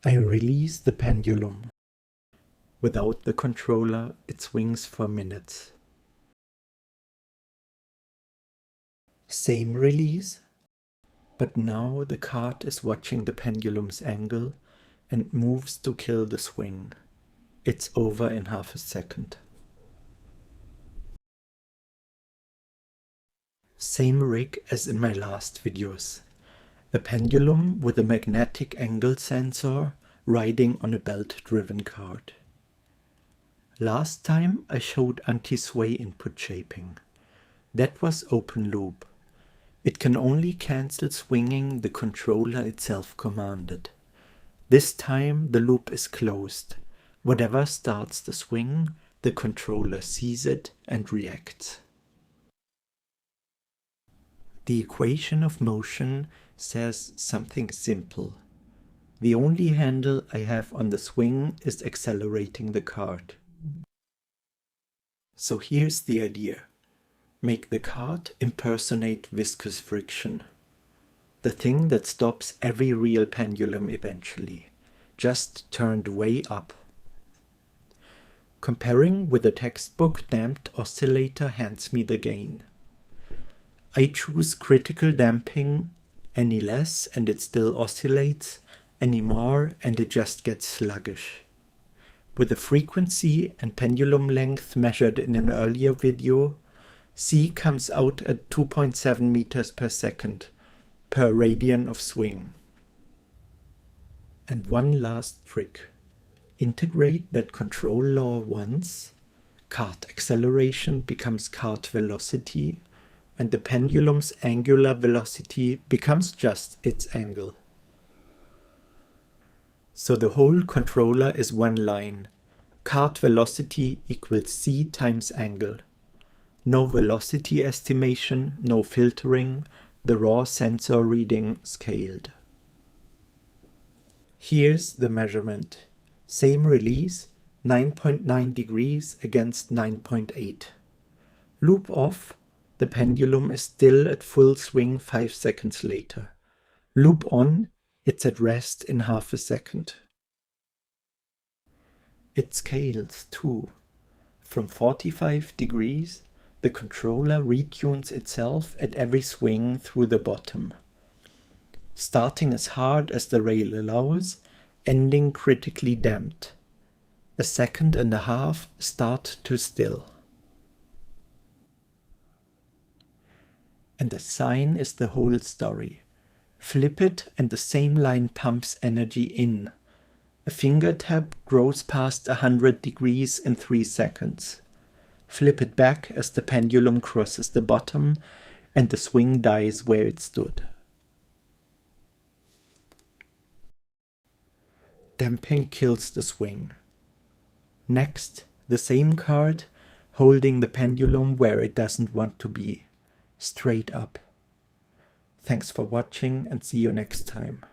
I release the pendulum. Without the controller, it swings for minutes. Same release, but now the cart is watching the pendulum's angle and moves to kill the swing. It's over in half a second. Same rig as in my last videos. A pendulum with a magnetic angle sensor riding on a belt-driven cart. Last time I showed anti-sway input shaping. That was open loop. It can only cancel swinging the controller itself commanded. This time the loop is closed. Whatever starts the swing, the controller sees it and reacts. The equation of motion says something simple. The only handle I have on the swing is accelerating the cart. So here's the idea. Make the cart impersonate viscous friction. The thing that stops every real pendulum eventually, just turned way up. Comparing with a textbook damped oscillator hands me the gain. I choose critical damping, any less and it still oscillates, any more and it just gets sluggish. With the frequency and pendulum length measured in an earlier video, C comes out at 2.7 meters per second, per radian of swing. And one last trick. Integrate that control law once, cart acceleration becomes cart velocity, and the pendulum's angular velocity becomes just its angle. So the whole controller is one line. Cart velocity equals c times angle. No velocity estimation, no filtering, the raw sensor reading scaled. Here's the measurement. Same release, 9.9 degrees against 9.8. Loop off, the pendulum is still at full swing 5 seconds later. Loop on, it's at rest in half a second. It scales too. From 45 degrees, the controller retunes itself at every swing through the bottom. Starting as hard as the rail allows, ending critically damped. A second and a half start to still. And the sine is the whole story. Flip it and the same line pumps energy in. A finger tap grows past 100 degrees in 3 seconds. Flip it back as the pendulum crosses the bottom and the swing dies where it stood. Damping kills the swing. Next, the same cart holding the pendulum where it doesn't want to be. Straight up. Thanks for watching and see you next time.